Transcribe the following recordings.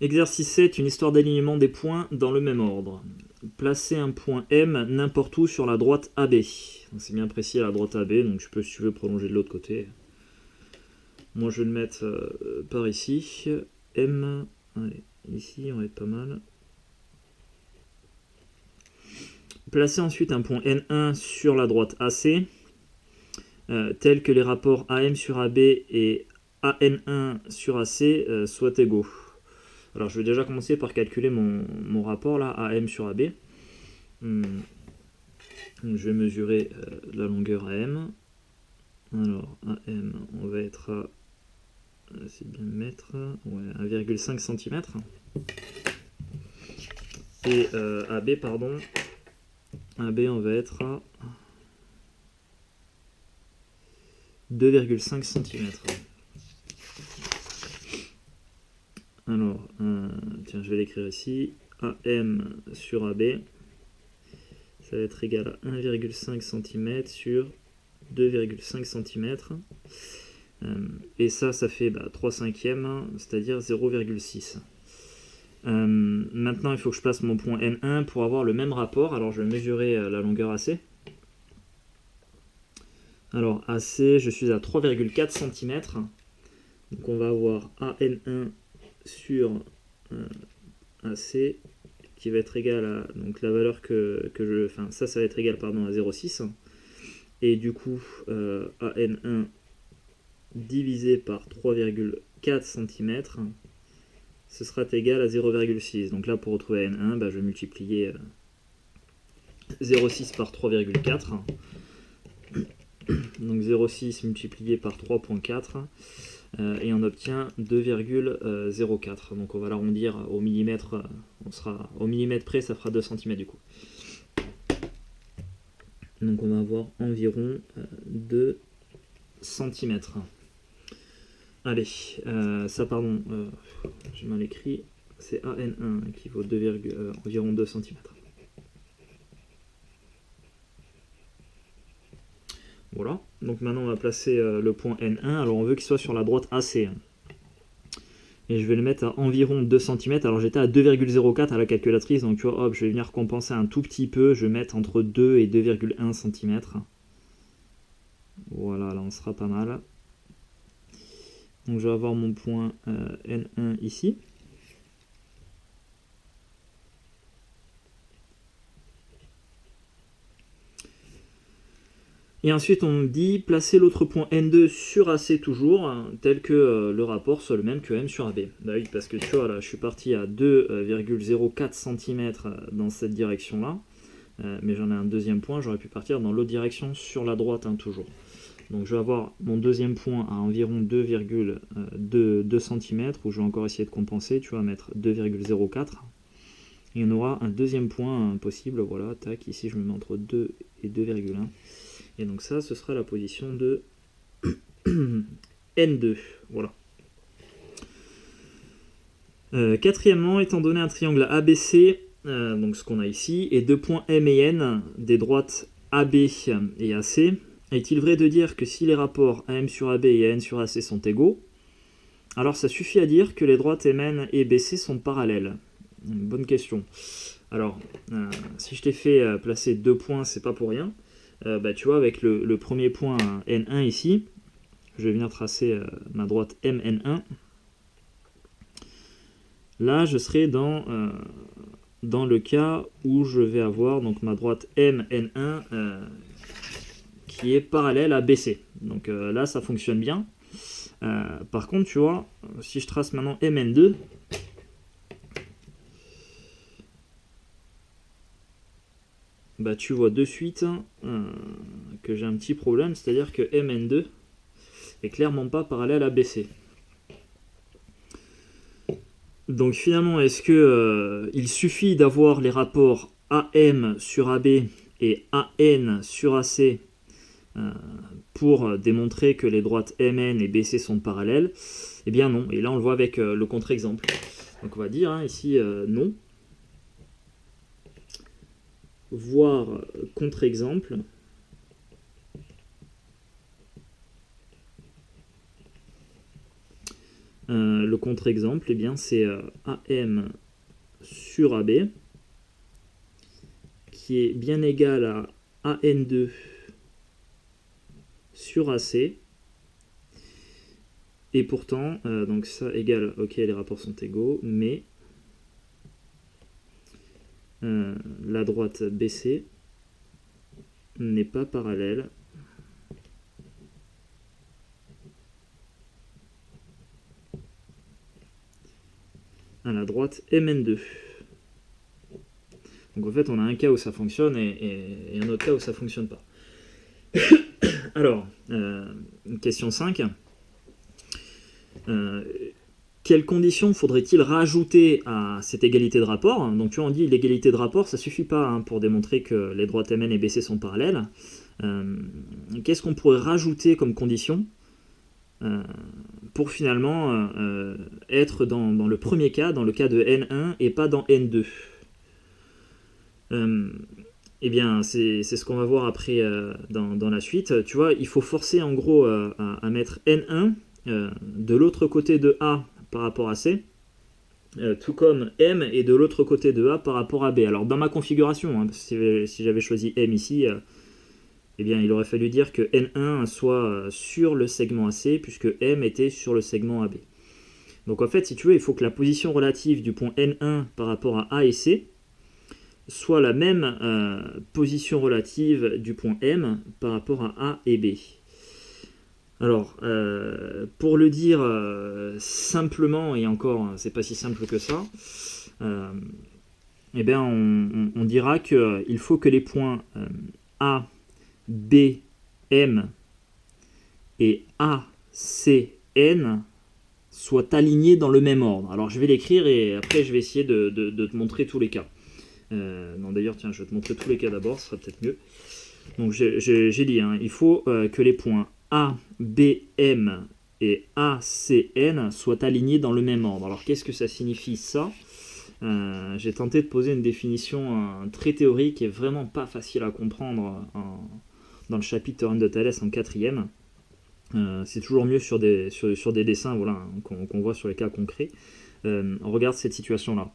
Exercice 7, une histoire d'alignement des points dans le même ordre. Placer un point M n'importe où sur la droite AB. C'est bien précis la droite AB, donc je peux, si tu veux, prolonger de l'autre côté. Moi je vais le mettre par ici. M, allez, ici on va être pas mal. Placer ensuite un point N1 sur la droite AC, tel que les rapports AM sur AB et AN1 sur AC soient égaux. Alors je vais déjà commencer par calculer mon rapport là, AM sur AB. Donc, je vais mesurer la longueur AM. Alors AM, on va être à, c'est bien mettre, ouais, 1,5 cm. Et AB, pardon, AB, on va être à 2,5 cm. Alors, tiens, je vais l'écrire ici. AM sur AB, ça va être égal à 1,5 cm sur 2,5 cm. Et ça fait 3 cinquièmes, c'est-à-dire 0,6. Maintenant, il faut que je place mon point N1 pour avoir le même rapport. Alors, je vais mesurer la longueur AC. Alors, AC, je suis à 3,4 cm. Donc, on va avoir AN1 sur AC qui va être égal à donc la valeur que je... Enfin, ça va être égal, pardon, à 0,6. Et du coup, AN1 divisé par 3,4 cm, ce sera égal à 0,6. Donc là, pour retrouver N1, je vais multiplier 0,6 par 3,4. Donc 0,6 multiplié par 3,4. Et on obtient 2,04. Donc on va l'arrondir au millimètre. On sera au millimètre près, ça fera 2 cm du coup. Donc on va avoir environ 2 cm. Allez, pardon, j'ai mal écrit, c'est AN1 qui vaut environ 2 cm. Voilà, donc maintenant on va placer le point N1, alors on veut qu'il soit sur la droite AC. Et je vais le mettre à environ 2 cm, alors j'étais à 2,04 à la calculatrice, donc tu vois, hop, je vais venir compenser un tout petit peu, je vais mettre entre 2 et 2,1 cm. Voilà, là on sera pas mal. Donc je vais avoir mon point N1 ici. Et ensuite on me dit placer l'autre point N2 sur AC toujours, tel que le rapport soit le même que M sur AB. Bah oui, parce que tu vois là, je suis parti à 2,04 cm dans cette direction-là, mais j'en ai un deuxième point, j'aurais pu partir dans l'autre direction sur la droite toujours. Donc je vais avoir mon deuxième point à environ 2,2 cm, où je vais encore essayer de compenser, tu vois, mettre 2,04. Et on aura un deuxième point possible, voilà, tac, ici je me mets entre 2 et 2,1. Et donc ça, ce sera la position de N2, voilà. Quatrièmement, étant donné un triangle ABC, donc ce qu'on a ici, et deux points M et N, des droites AB et AC, est-il vrai de dire que si les rapports AM sur AB et AN sur AC sont égaux, alors ça suffit à dire que les droites MN et BC sont parallèles? Une bonne question. Alors, si je t'ai fait placer 2 points, c'est pas pour rien. Tu vois, avec le premier point N1 ici, je vais venir tracer ma droite MN1. Là, je serai dans le cas où je vais avoir donc ma droite MN1 qui est parallèle à BC. Donc là, ça fonctionne bien. Par contre, tu vois, si je trace maintenant MN2, tu vois de suite que j'ai un petit problème, c'est-à-dire que MN2 est clairement pas parallèle à BC. Donc finalement, est-ce que il suffit d'avoir les rapports AM sur AB et AN sur AC pour démontrer que les droites MN et BC sont parallèles? Eh bien non, et là on le voit avec le contre-exemple. Donc on va dire ici non. Voir contre-exemple. Le le contre-exemple, eh bien c'est AM sur AB, qui est bien égal à AN2 sur AC, et pourtant, donc ça égale, ok, les rapports sont égaux, mais la droite BC n'est pas parallèle à la droite MN2. Donc en fait, on a un cas où ça fonctionne et un autre cas où ça fonctionne pas. Alors, question 5. Quelles conditions faudrait-il rajouter à cette égalité de rapport? Donc tu vois, on dit l'égalité de rapport, ça suffit pas hein, pour démontrer que les droites MN et BC sont parallèles. Qu'est-ce qu'on pourrait rajouter comme condition pour finalement être dans le premier cas, dans le cas de N1 et pas dans N2? Eh bien, c'est ce qu'on va voir après dans la suite. Tu vois, il faut forcer en gros à mettre N1 de l'autre côté de A par rapport à C, tout comme M est de l'autre côté de A par rapport à B. Alors dans ma configuration, hein, si j'avais choisi M ici, eh bien il aurait fallu dire que N1 soit sur le segment AC, puisque M était sur le segment AB. Donc en fait, si tu veux, il faut que la position relative du point N1 par rapport à A et C soit la même position relative du point M par rapport à A et B. Alors, pour le dire simplement, et encore, c'est pas si simple que ça, eh bien, on dira qu'il faut que les points A, B, M et A, C, N soient alignés dans le même ordre. Alors, je vais l'écrire et après, je vais essayer de te montrer tous les cas. Non, d'ailleurs, tiens, je vais te montrer tous les cas d'abord, ce sera peut-être mieux. Donc, j'ai dit, hein, il faut que les points A, B, M et A, C, N soient alignés dans le même ordre. Alors qu'est-ce que ça signifie ça? J'ai tenté de poser une définition très théorique et vraiment pas facile à comprendre dans le chapitre Théorème de Thalès en 4e. C'est toujours mieux sur des dessins voilà, qu'on voit sur les cas concrets. On regarde cette situation-là.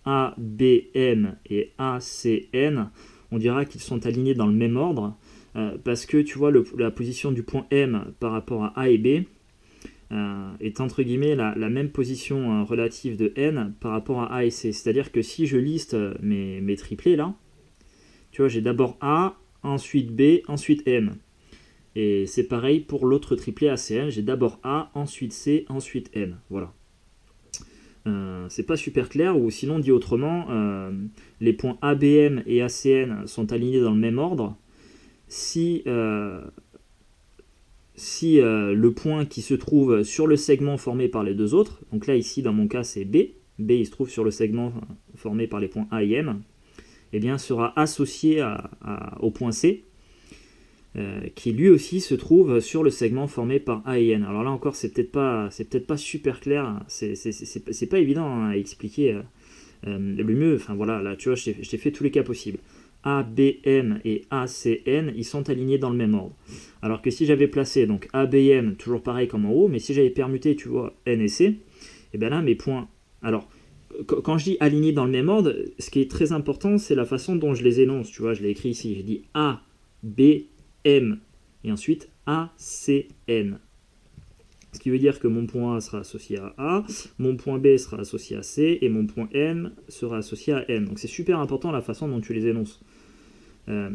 A, B, M et A, C, N, on dira qu'ils sont alignés dans le même ordre. Parce que tu vois la position du point M par rapport à A et B est entre guillemets la même position relative de N par rapport à A et C. C'est-à-dire que si je liste mes triplés là, tu vois j'ai d'abord A, ensuite B, ensuite M. Et c'est pareil pour l'autre triplet ACN, j'ai d'abord A, ensuite C, ensuite M. Voilà. C'est pas super clair, ou sinon dit autrement, les points ABM et ACN sont alignés dans le même ordre. Si le point qui se trouve sur le segment formé par les deux autres, donc là ici dans mon cas c'est B, B il se trouve sur le segment formé par les points A et M, eh bien sera associé au point C, qui lui aussi se trouve sur le segment formé par A et N. Alors là encore c'est peut-être pas super clair, c'est pas évident hein, à expliquer. Le mieux, enfin voilà, là tu vois je t'ai fait tous les cas possibles. A, B, M et A, C, N, ils sont alignés dans le même ordre. Alors que si j'avais placé donc A, B, M, toujours pareil comme en haut, mais si j'avais permuté, tu vois, N et C, et bien là, mes points... Alors, quand je dis alignés dans le même ordre, ce qui est très important, c'est la façon dont je les énonce. Tu vois, je l'ai écrit ici. Je dis A, B, M, et ensuite A, C, N. Ce qui veut dire que mon point A sera associé à A, mon point B sera associé à C, et mon point M sera associé à N. Donc c'est super important la façon dont tu les énonces. Quand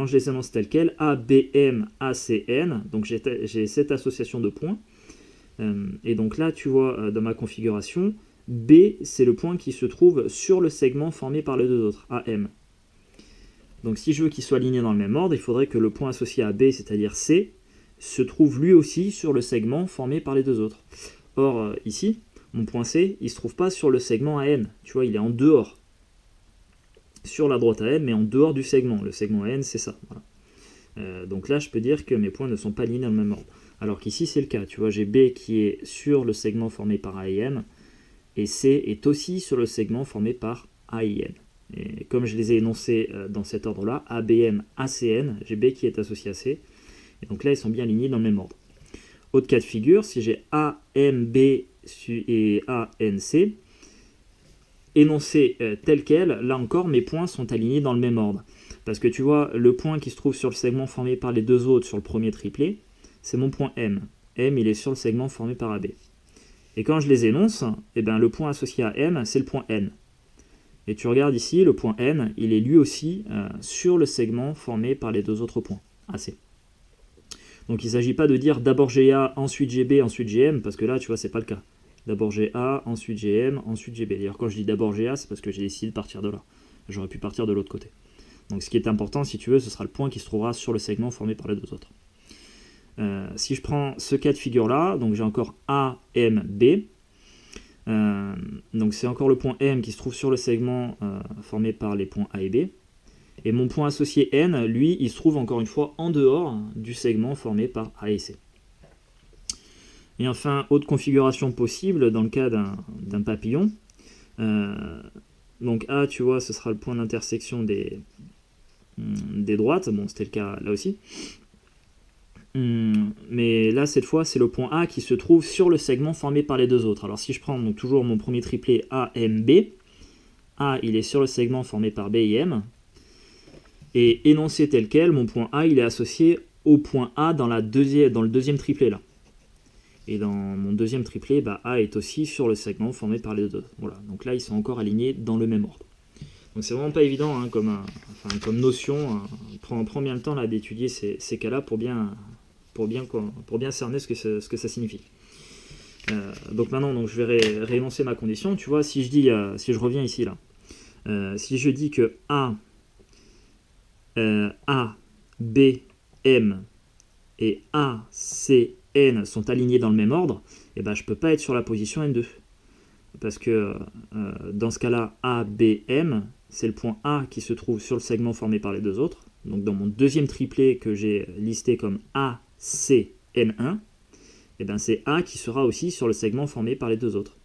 je les énonce telles quelles, A, B, M, A, C, N, donc j'ai cette association de points. Et donc là, tu vois, dans ma configuration, B, c'est le point qui se trouve sur le segment formé par les deux autres, AM. Donc si je veux qu'il soit aligné dans le même ordre, il faudrait que le point associé à B, c'est-à-dire C, se trouve lui aussi sur le segment formé par les deux autres. Or, ici, mon point C, il ne se trouve pas sur le segment AN. Tu vois, il est en dehors. Sur la droite AN, mais en dehors du segment. Le segment AN, c'est ça. Voilà. Donc là, je peux dire que mes points ne sont pas alignés dans le même ordre. Alors qu'ici, c'est le cas. Tu vois, j'ai B qui est sur le segment formé par A et M, et C est aussi sur le segment formé par A et N. Et comme je les ai énoncés dans cet ordre-là, ABM, ACN, j'ai B qui est associé à C, et donc là, ils sont bien alignés dans le même ordre. Autre cas de figure, si j'ai A, M, B et A, N, C, énoncé tel quel, là encore, mes points sont alignés dans le même ordre. Parce que tu vois, le point qui se trouve sur le segment formé par les deux autres sur le premier triplet, c'est mon point M. M, il est sur le segment formé par AB. Et quand je les énonce, eh ben, le point associé à M, c'est le point N. Et tu regardes ici, le point N, il est lui aussi sur le segment formé par les deux autres points, AC. Donc il ne s'agit pas de dire d'abord j'ai A, ensuite j'ai B, ensuite j'ai M, parce que là, tu vois, c'est pas le cas. D'abord j'ai A, ensuite j'ai M, ensuite j'ai B. D'ailleurs, quand je dis d'abord j'ai A, c'est parce que j'ai décidé de partir de là. J'aurais pu partir de l'autre côté. Donc ce qui est important, si tu veux, ce sera le point qui se trouvera sur le segment formé par les deux autres. Si je prends ce cas de figure-là, donc j'ai encore A, M, B. Donc c'est encore le point M qui se trouve sur le segment formé par les points A et B. Et mon point associé N, lui, il se trouve encore une fois en dehors du segment formé par A et C. Et enfin, autre configuration possible dans le cas d'un papillon. Donc A, tu vois, ce sera le point d'intersection des droites. Bon, c'était le cas là aussi. Mais là, cette fois, c'est le point A qui se trouve sur le segment formé par les deux autres. Alors si je prends donc, toujours mon premier triplet A, M, B, A, il est sur le segment formé par B et M. Et énoncé tel quel, mon point A, il est associé au point A dans le deuxième triplet là. Et dans mon deuxième triplet, bah, A est aussi sur le segment formé par les deux. Voilà, donc là, ils sont encore alignés dans le même ordre. Donc c'est vraiment pas évident hein, comme notion. Prends bien le temps d'étudier ces cas-là pour bien cerner ce que ça signifie. Donc maintenant, je vais réénoncer ma condition. Tu vois, si je reviens ici là, si je dis que A, B, M et A, C, N sont alignés dans le même ordre, et ben je peux pas être sur la position N2. Parce que dans ce cas-là, A, B, M, c'est le point A qui se trouve sur le segment formé par les deux autres. Donc dans mon deuxième triplet que j'ai listé comme A, C, N1, et ben c'est A qui sera aussi sur le segment formé par les deux autres.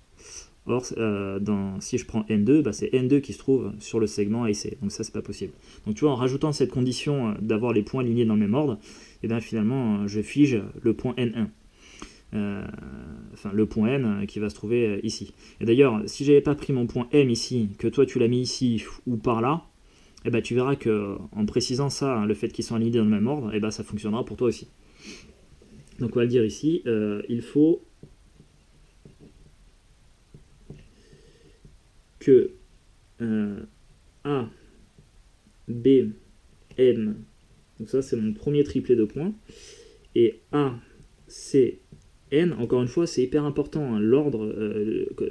Or, si je prends N2, bah, c'est N2 qui se trouve sur le segment A et C. Donc ça, c'est pas possible. Donc tu vois, en rajoutant cette condition d'avoir les points alignés dans le même ordre, et bien finalement, je fige le point N1. Le point N qui va se trouver ici. Et d'ailleurs, si j'avais pas pris mon point M ici, que toi tu l'as mis ici ou par là, et ben tu verras que en précisant ça, hein, le fait qu'ils sont alignés dans le même ordre, et ben ça fonctionnera pour toi aussi. Donc on va le dire ici, il faut que A, B, M, donc ça c'est mon premier triplet de points, et A, C, N, encore une fois, c'est hyper important, hein, l'ordre,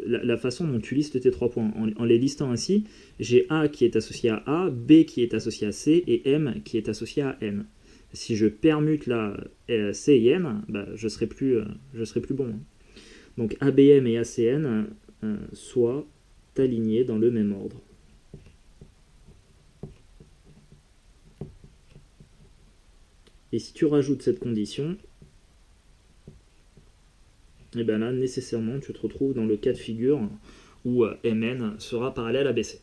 la façon dont tu listes tes 3 points. En les listant ainsi, j'ai A qui est associé à A, B qui est associé à C, et M qui est associé à N. Si je permute là C et N, bah, je serai plus bon. Hein. Donc ABM et ACN soient alignés dans le même ordre. Et si tu rajoutes cette condition, et bien là, nécessairement, tu te retrouves dans le cas de figure où MN sera parallèle à BC.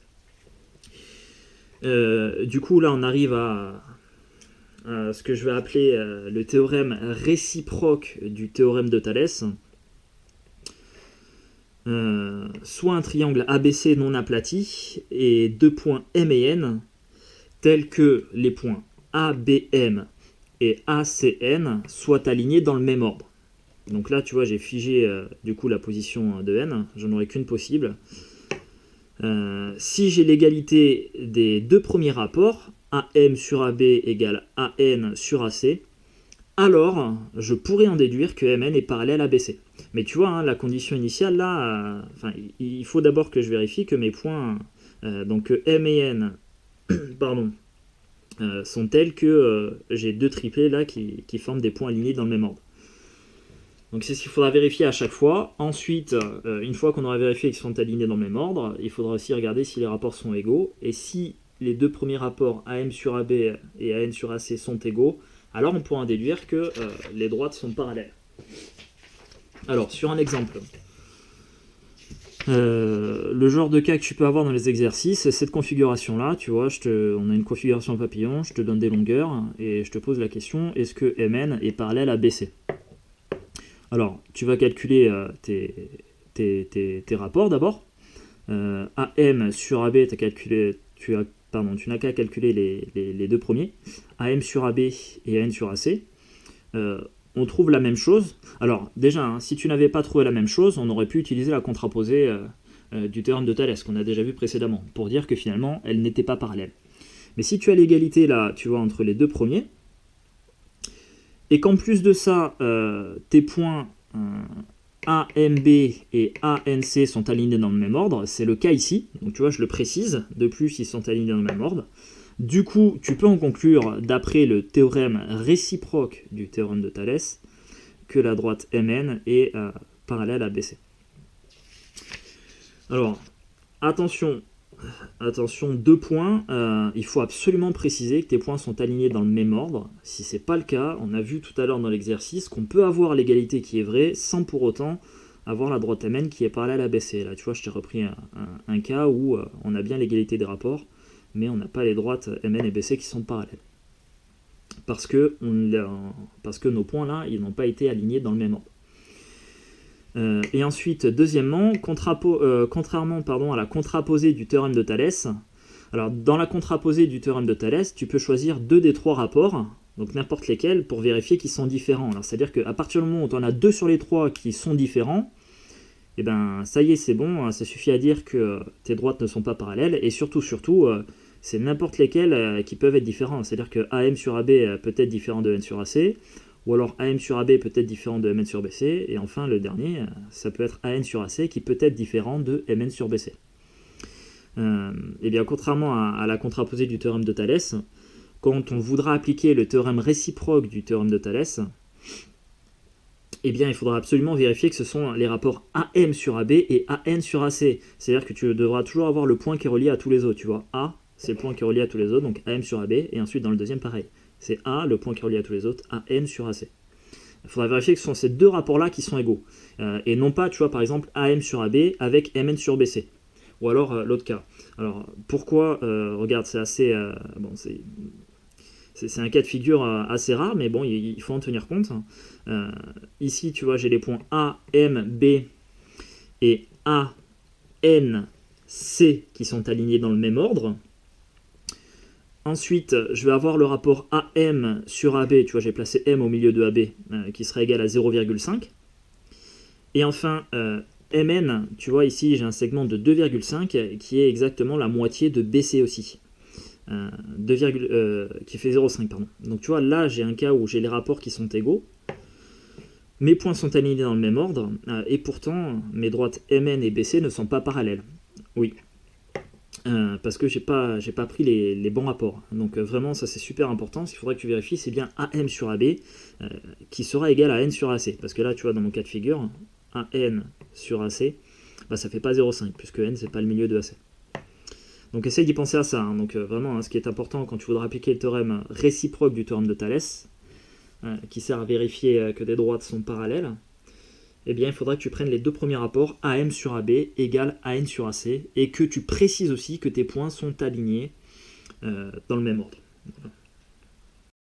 Du coup, là, on arrive à ce que je vais appeler le théorème réciproque du théorème de Thalès. Soit un triangle ABC non aplati et deux points M et N, tels que les points ABM et ACN soient alignés dans le même ordre. Donc là, tu vois, j'ai figé du coup la position de N, j'en aurai qu'une possible. Si j'ai l'égalité des deux premiers rapports, AM sur AB égale AN sur AC, alors je pourrais en déduire que MN est parallèle à BC. Mais tu vois, hein, la condition initiale, là, il faut d'abord que je vérifie que mes points, donc M et N, pardon, sont tels que j'ai deux triplets là qui forment des points alignés dans le même ordre. Donc c'est ce qu'il faudra vérifier à chaque fois. Ensuite, une fois qu'on aura vérifié qu'ils sont alignés dans le même ordre, il faudra aussi regarder si les rapports sont égaux. Et si les deux premiers rapports AM sur AB et AN sur AC sont égaux, alors on pourra en déduire que les droites sont parallèles. Alors, sur un exemple, le genre de cas que tu peux avoir dans les exercices, c'est cette configuration-là. Tu vois, on a une configuration papillon, je te donne des longueurs et je te pose la question, est-ce que MN est parallèle à BC ? Alors, tu vas calculer tes rapports d'abord. AM sur AB, tu n'as qu'à calculer les deux premiers. AM sur AB et AN sur AC. On trouve la même chose. Alors, déjà, hein, si tu n'avais pas trouvé la même chose, on aurait pu utiliser la contraposée du théorème de Thalès, qu'on a déjà vu précédemment, pour dire que finalement, elles n'étaient pas parallèles. Mais si tu as l'égalité, là, tu vois, entre les deux premiers, et qu'en plus de ça, tes points AMB et ANC sont alignés dans le même ordre, c'est le cas ici, donc tu vois, je le précise, de plus, ils sont alignés dans le même ordre. Du coup, tu peux en conclure, d'après le théorème réciproque du théorème de Thalès, que la droite MN est parallèle à BC. Alors, attention, deux points, il faut absolument préciser que tes points sont alignés dans le même ordre. Si ce n'est pas le cas, on a vu tout à l'heure dans l'exercice qu'on peut avoir l'égalité qui est vraie sans pour autant avoir la droite MN qui est parallèle à BC. Là, tu vois, je t'ai repris un cas où on a bien l'égalité des rapports, mais on n'a pas les droites MN et BC qui sont parallèles. Parce que nos points là, ils n'ont pas été alignés dans le même ordre. Et ensuite, deuxièmement, contrairement à la contraposée du théorème de Thalès, alors dans la contraposée du théorème de Thalès, tu peux choisir 2 des 3 rapports, donc n'importe lesquels, pour vérifier qu'ils sont différents. Alors c'est-à-dire qu'à partir du moment où tu en as 2 sur les 3 qui sont différents, et ben ça y est, c'est bon, ça suffit à dire que tes droites ne sont pas parallèles, et surtout, c'est n'importe lesquels qui peuvent être différents. C'est-à-dire que AM sur AB peut être différent de N sur AC, ou alors AM sur AB peut être différent de MN sur BC, et enfin le dernier, ça peut être AN sur AC qui peut être différent de MN sur BC. Et bien contrairement à la contraposée du théorème de Thalès, quand on voudra appliquer le théorème réciproque du théorème de Thalès, eh bien il faudra absolument vérifier que ce sont les rapports AM sur AB et AN sur AC. C'est-à-dire que tu devras toujours avoir le point qui est relié à tous les autres, tu vois. A, c'est le point qui est relié à tous les autres, donc AM sur AB, et ensuite dans le deuxième pareil. C'est A, le point qui est relié à tous les autres, AN sur AC. Il faudra vérifier que ce sont ces deux rapports-là qui sont égaux. Et non pas, tu vois, par exemple, AM sur AB avec MN sur BC. Ou alors l'autre cas. Alors, pourquoi regarde, c'est assez... bon, c'est un cas de figure assez rare, mais bon, il faut en tenir compte. Ici, tu vois, j'ai les points A, M, B et A, N, C qui sont alignés dans le même ordre. Ensuite, je vais avoir le rapport AM sur AB, tu vois, j'ai placé M au milieu de AB, qui sera égal à 0,5. Et enfin, MN, tu vois, ici, j'ai un segment de 2,5 qui est exactement la moitié de BC aussi. Qui fait 0,5, pardon. Donc tu vois, là, j'ai un cas où j'ai les rapports qui sont égaux. Mes points sont alignés dans le même ordre, et pourtant, mes droites MN et BC ne sont pas parallèles. Oui. Parce que j'ai pas pris les bons rapports. Donc vraiment, ça c'est super important. Ce qu'il faudrait que tu vérifies, c'est bien AM sur AB qui sera égal à N sur AC. Parce que là, tu vois, dans mon cas de figure, AN sur AC, bah, ça fait pas 0,5, puisque N, c'est pas le milieu de AC. Donc essaye d'y penser à ça. Hein. Donc vraiment, hein, ce qui est important quand tu voudras appliquer le théorème réciproque du théorème de Thalès, qui sert à vérifier que des droites sont parallèles, eh bien il faudra que tu prennes les deux premiers rapports, AM sur AB égale AN sur AC, et que tu précises aussi que tes points sont alignés dans le même ordre. Voilà.